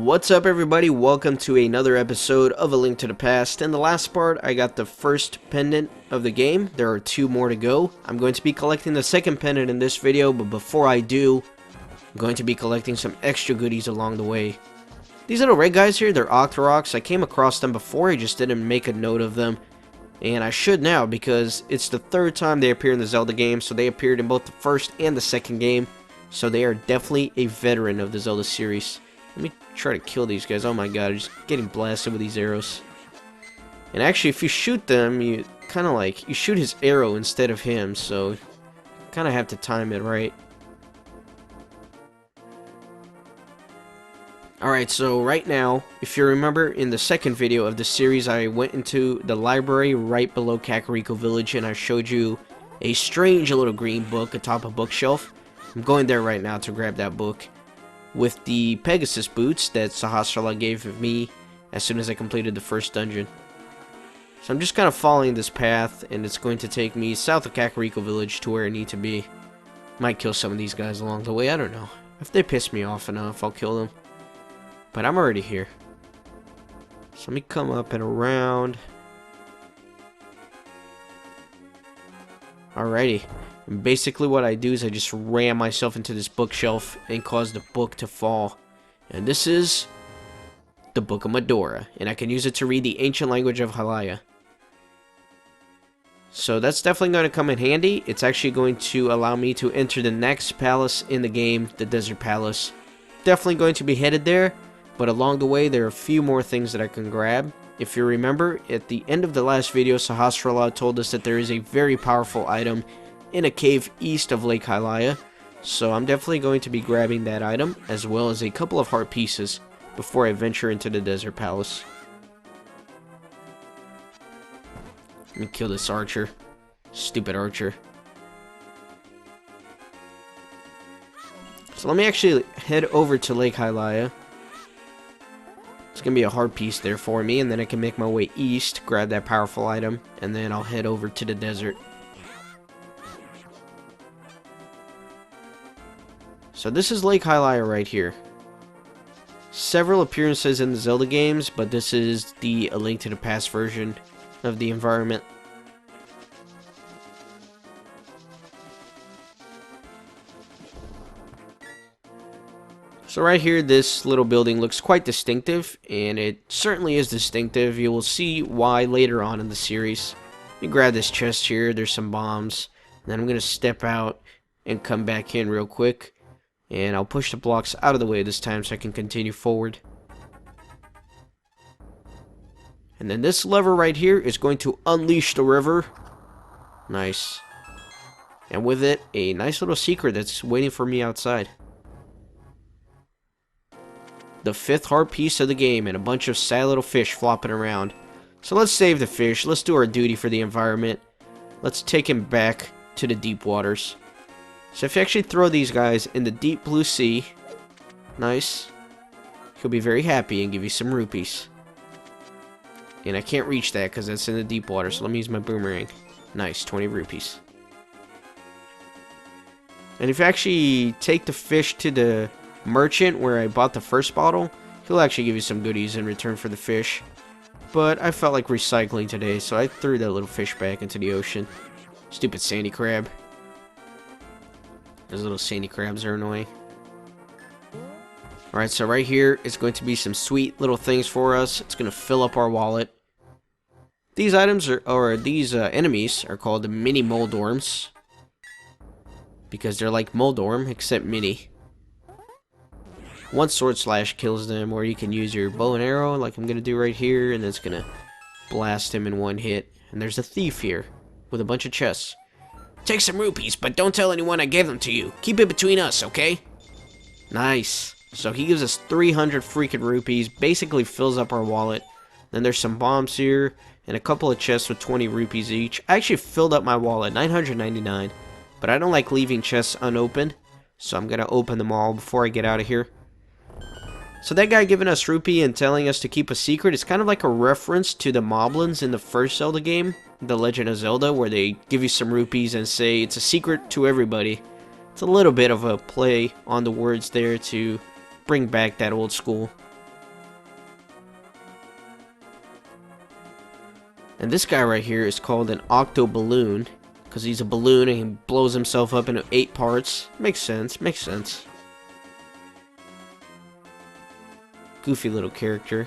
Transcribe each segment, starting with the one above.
What's up, everybody? Welcome to another episode of A Link to the Past. In the last part, I got the first pendant of the game. There are two more to go. I'm going to be collecting the second pendant in this video, but before I do, I'm going to be collecting some extra goodies along the way. These little red guys here, they're Octoroks. I came across them before, I just didn't make a note of them. And I should now, because it's the third time they appear in the Zelda game, so they appeared in both the first and the second game. So they are definitely a veteran of the Zelda series. Let me try to kill these guys. Oh my god, I'm just getting blasted with these arrows. And actually, if you shoot them, you kind of like, you shoot his arrow instead of him, so you kind of have to time it right. Alright, so right now, if you remember in the second video of the series, I went into the library right below Kakariko Village and I showed you a strange little green book atop a bookshelf. I'm going there right now to grab that book with the Pegasus boots that Successor gave me as soon as I completed the first dungeon. So I'm just kind of following this path, and it's going to take me south of Kakariko Village to where I need to be. Might kill some of these guys along the way, I don't know. If they piss me off enough, I'll kill them. But I'm already here. So let me come up and around. Alrighty. And basically what I do is I just ram myself into this bookshelf and cause the book to fall. And this is the Book of Medora. And I can use it to read the ancient language of Hylia. So that's definitely going to come in handy. It's actually going to allow me to enter the next palace in the game, the Desert Palace. Definitely going to be headed there. But along the way, there are a few more things that I can grab. If you remember, at the end of the last video, Successor told us that there is a very powerful item in a cave east of Lake Hylia. So I'm definitely going to be grabbing that item, as well as a couple of heart pieces, before I venture into the Desert Palace. Let me kill this archer. Stupid archer. So let me actually head over to Lake Hylia. It's going to be a hard piece there for me, and then I can make my way east, grab that powerful item, and then I'll head over to the desert. So this is Lake Hylia right here. Several appearances in the Zelda games, but this is the A Link to the Past version of the environment. So right here, this little building looks quite distinctive, and it certainly is distinctive. You will see why later on in the series. Let me grab this chest here, there's some bombs, and then I'm going to step out and come back in real quick, and I'll push the blocks out of the way this time so I can continue forward. And then this lever right here is going to unleash the river. Nice. And with it, a nice little secret that's waiting for me outside. The fifth heart piece of the game and a bunch of sad little fish flopping around. So let's save the fish. Let's do our duty for the environment. Let's take him back to the deep waters. So if you actually throw these guys in the deep blue sea, nice, he'll be very happy and give you some rupees. And I can't reach that because that's in the deep water, so let me use my boomerang. Nice, 20 rupees. And if you actually take the fish to the merchant where I bought the first bottle, he'll actually give you some goodies in return for the fish. But I felt like recycling today, so I threw that little fish back into the ocean. Stupid sandy crab. Those little sandy crabs are annoying. Alright, so right here is going to be some sweet little things for us. It's going to fill up our wallet. These items these enemies are called the mini Moldorms, because they're like Moldorm except mini. One sword slash kills them, or you can use your bow and arrow like I'm going to do right here, and it's going to blast him in one hit. And there's a thief here with a bunch of chests. Take some rupees, but don't tell anyone I gave them to you. Keep it between us, okay? Nice. So he gives us 300 freaking rupees, basically fills up our wallet. Then there's some bombs here, and a couple of chests with 20 rupees each. I actually filled up my wallet, 999. But I don't like leaving chests unopened, so I'm going to open them all before I get out of here. So that guy giving us rupee and telling us to keep a secret is kind of like a reference to the Moblins in the first Zelda game, The Legend of Zelda, where they give you some rupees and say it's a secret to everybody. It's a little bit of a play on the words there to bring back that old school And this guy right here is called an octo balloon, because he's a balloon and he blows himself up into 8 parts. Makes sense, makes sense. Goofy little character.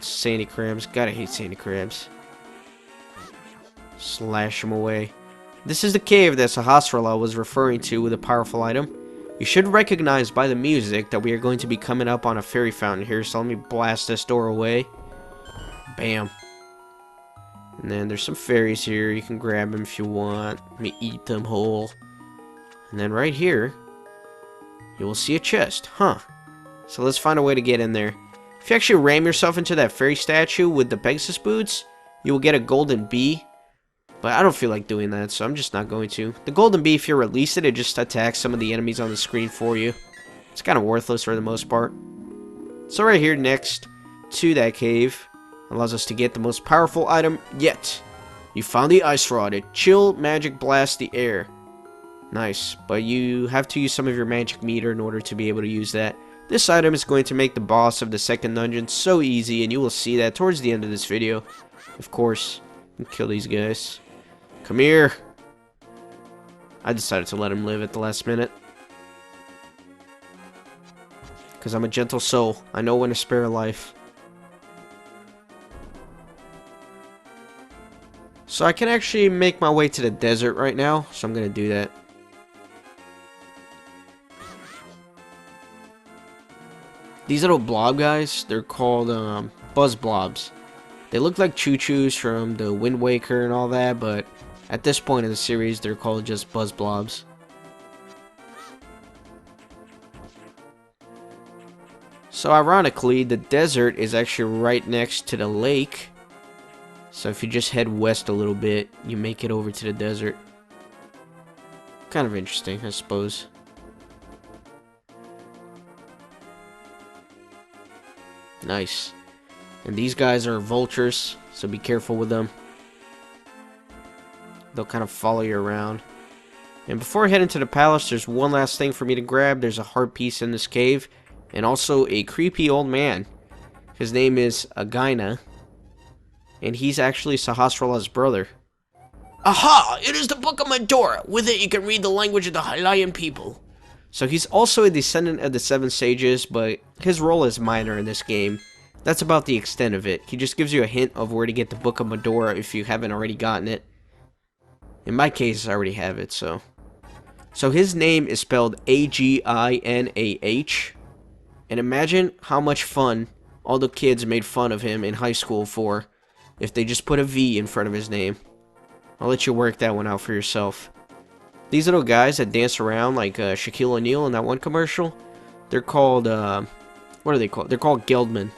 Sandy crabs. Gotta hate sandy crabs. Slash him away. This is the cave that Sahasrara was referring to with a powerful item. You should recognize by the music that we are going to be coming up on a fairy fountain here, so let me blast this door away. Bam. And then there's some fairies here. You can grab them if you want. Let me eat them whole. And then right here, you will see a chest. Huh. So let's find a way to get in there. If you actually ram yourself into that fairy statue with the Pegasus boots, you will get a golden bee. But I don't feel like doing that, so I'm just not going to. The golden bee, if you release it, it just attacks some of the enemies on the screen for you. It's kind of worthless for the most part. So right here next to that cave allows us to get the most powerful item yet. You found the ice rod. It chill magic blasts the air. Nice, but you have to use some of your magic meter in order to be able to use that. This item is going to make the boss of the second dungeon so easy, and you will see that towards the end of this video. Of course, kill these guys. Come here. I decided to let him live at the last minute. Because I'm a gentle soul. I know when to spare a life. So I can actually make my way to the desert right now, so I'm going to do that. These little blob guys, they're called buzz blobs. They look like choo-choos from the Wind Waker and all that, but at this point in the series, they're called just buzz blobs. So ironically, the desert is actually right next to the lake. So if you just head west a little bit, you make it over to the desert. Kind of interesting, I suppose. Nice. And these guys are vultures, so be careful with them. They'll kind of follow you around. And before I head into the palace, there's one last thing for me to grab. There's a heart piece in this cave, and also a creepy old man. His name is Againa, and he's actually Sahasrara's brother. Aha! It is the Book of Medora. With it, you can read the language of the Hylian people. So he's also a descendant of the Seven Sages, but his role is minor in this game. That's about the extent of it. He just gives you a hint of where to get the Book of Medora if you haven't already gotten it. In my case, I already have it, so. So his name is spelled A-G-I-N-A-H. And imagine how much fun all the kids made fun of him in high school for if they just put a V in front of his name. I'll let you work that one out for yourself. These little guys that dance around like Shaquille O'Neal in that one commercial, they're called, what are they called? They're called Geldmen.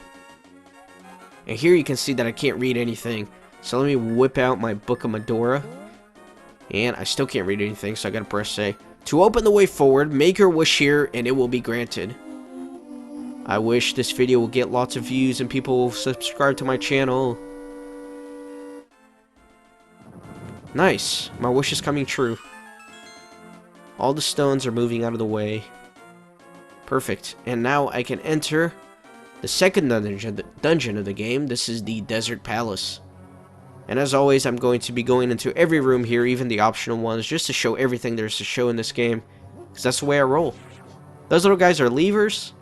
And here you can see that I can't read anything. So let me whip out my Book of Medora. And I still can't read anything, so I gotta press A. To open the way forward, make your wish here, and it will be granted. I wish this video will get lots of views and people will subscribe to my channel. Nice. My wish is coming true. All the stones are moving out of the way. Perfect. And now I can enter the second dungeon of the game. This is the Desert Palace. And as always, I'm going to be going into every room here, even the optional ones, just to show everything there's to show in this game. Because that's the way I roll. Those little guys are levers.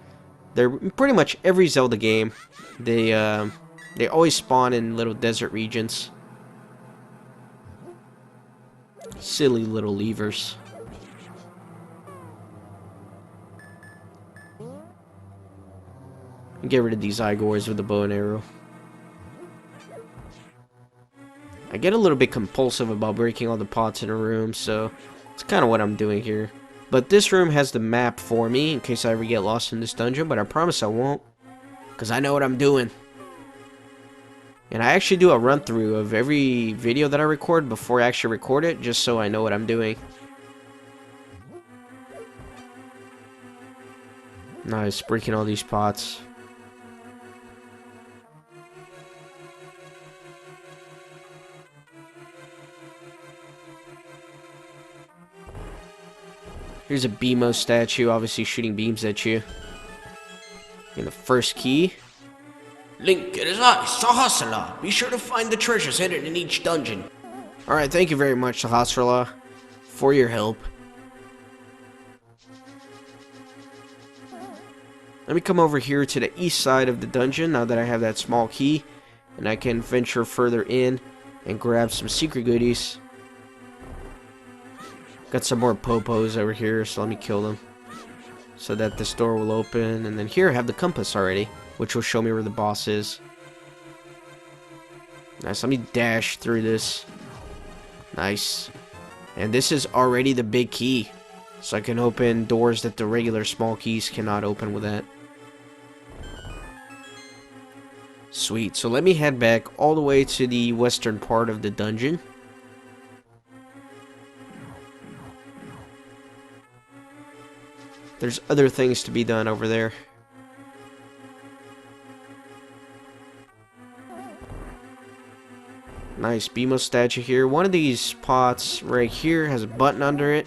They're pretty much every Zelda game. They always spawn in little desert regions. Silly little levers. Get rid of these Igors with the bow and arrow. I get a little bit compulsive about breaking all the pots in a room, so it's kind of what I'm doing here. But this room has the map for me in case I ever get lost in this dungeon, but I promise I won't, because I know what I'm doing. And I actually do a run-through of every video that I record before I actually record it, just so I know what I'm doing. Nice, breaking all these pots. Here's a Beamo statue, obviously shooting beams at you. And the first key. Link, it is I, Sahasrahla. Be sure to find the treasures hidden in each dungeon. Alright, thank you very much, Sahasrahla, for your help. Let me come over here to the east side of the dungeon now that I have that small key. And I can venture further in and grab some secret goodies. Got some more popos over here, so let me kill them. So that this door will open. And then here I have the compass already, which will show me where the boss is. Nice, let me dash through this. Nice. And this is already the big key. So I can open doors that the regular small keys cannot open with that. Sweet, so let me head back all the way to the western part of the dungeon. There's other things to be done over there. Nice Beemo statue here. One of these pots right here has a button under it.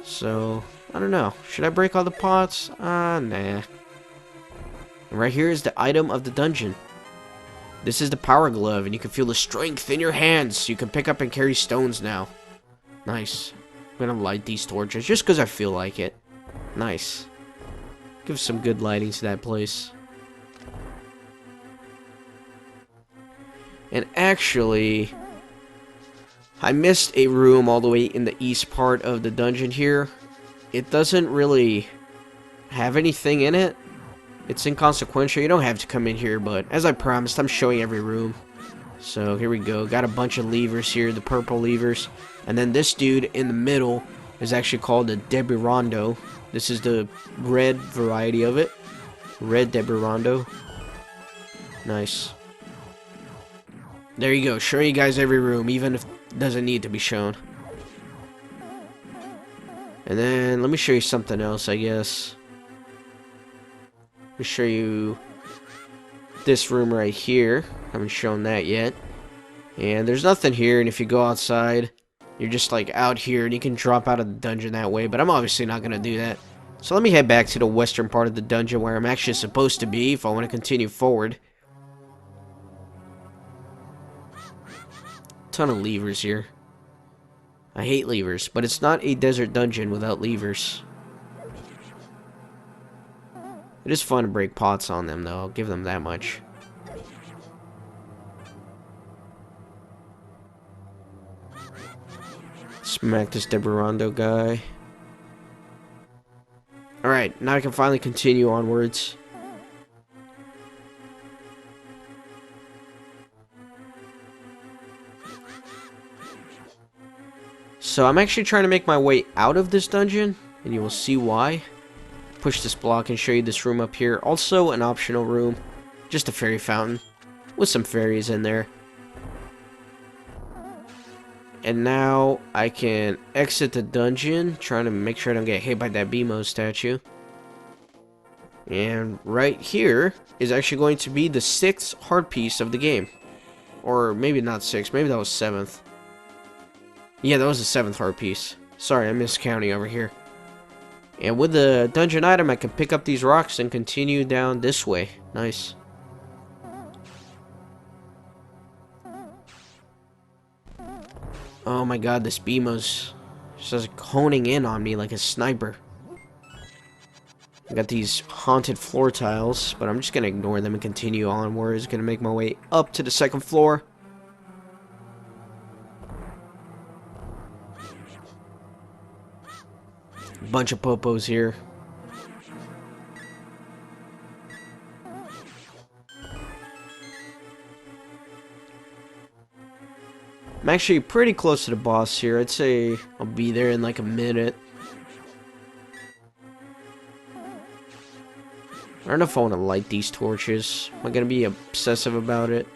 So, I don't know. Should I break all the pots? Nah. And right here is the item of the dungeon. This is the power glove, and you can feel the strength in your hands. You can pick up and carry stones now. Nice. I'm gonna light these torches just because I feel like it. Nice. Give some good lighting to that place. And actually, I missed a room all the way in the east part of the dungeon here. It doesn't really have anything in it. It's inconsequential. You don't have to come in here, but as I promised, I'm showing every room. So here we go. Got a bunch of levers here, the purple levers. And then this dude in the middle is actually called the Debirondo. This is the red variety of it. Red Debirondo. Nice. There you go. Showing you guys every room, even if it doesn't need to be shown. And then let me show you something else, I guess. Let me show you this room right here. Haven't shown that yet. And there's nothing here, and if you go outside, you're just like out here, and you can drop out of the dungeon that way, but I'm obviously not going to do that. So let me head back to the western part of the dungeon where I'm actually supposed to be if I want to continue forward. Ton of levers here. I hate levers, but it's not a desert dungeon without levers. It is fun to break pots on them, though. I'll give them that much. Smack this Debirondo guy. Alright, now I can finally continue onwards. So I'm actually trying to make my way out of this dungeon, and you will see why. Push this block and show you this room up here. Also an optional room, just a fairy fountain with some fairies in there. And now I can exit the dungeon, trying to make sure I don't get hit by that Beemo statue. And right here is actually going to be the 6th heart piece of the game. Or maybe not 6th, maybe that was 7th. Yeah, that was the 7th heart piece. Sorry, I missed counting over here. And with the dungeon item, I can pick up these rocks and continue down this way. Nice. Oh my god, this Beemo's just honing in on me like a sniper. I got these haunted floor tiles, but I'm just going to ignore them and continue onwards. Going to make my way up to the 2nd floor. Bunch of popos here. I'm actually pretty close to the boss here. I'd say I'll be there in like a minute. I don't know if I want to light these torches. Am I going to be obsessive about it?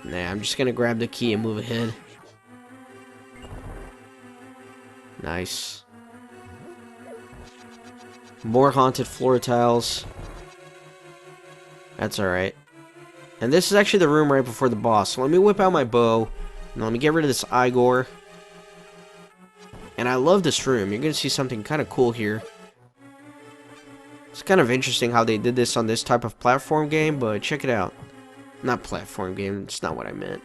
Nah, I'm just going to grab the key and move ahead. Nice. More haunted floor tiles. That's alright. And this is actually the room right before the boss. So let me whip out my bow. And let me get rid of this Igor. And I love this room. You're going to see something kind of cool here. It's kind of interesting how they did this on this type of platform game, but check it out. Not platform game, it's not what I meant.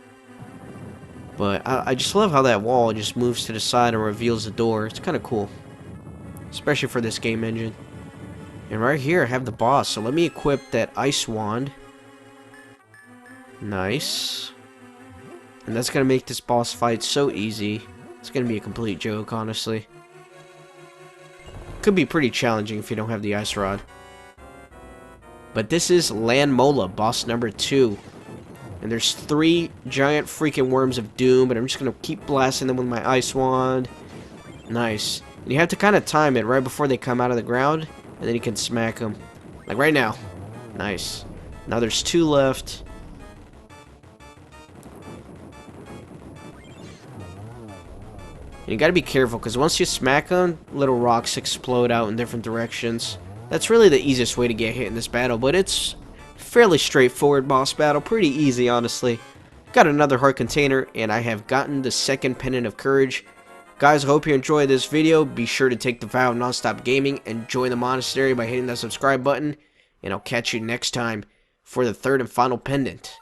But I just love how that wall just moves to the side and reveals the door. It's kind of cool. Especially for this game engine. And right here I have the boss, so let me equip that ice wand. Nice. And that's going to make this boss fight so easy. It's going to be a complete joke, honestly. Could be pretty challenging if you don't have the ice rod. But this is Landmola, boss number 2. And there's 3 giant freaking worms of doom, and I'm just going to keep blasting them with my ice wand. Nice. And you have to kind of time it right before they come out of the ground, and then you can smack them. Like right now. Nice. Now there's 2 left. And you gotta be careful, because once you smack them, little rocks explode out in different directions. That's really the easiest way to get hit in this battle, but it's fairly straightforward boss battle. Pretty easy, honestly. Got another heart container, and I have gotten the 2nd pendant of courage. Guys, I hope you enjoyed this video. Be sure to take the vow of non-stop gaming and join the monastery by hitting that subscribe button. And I'll catch you next time for the 3rd and final pendant.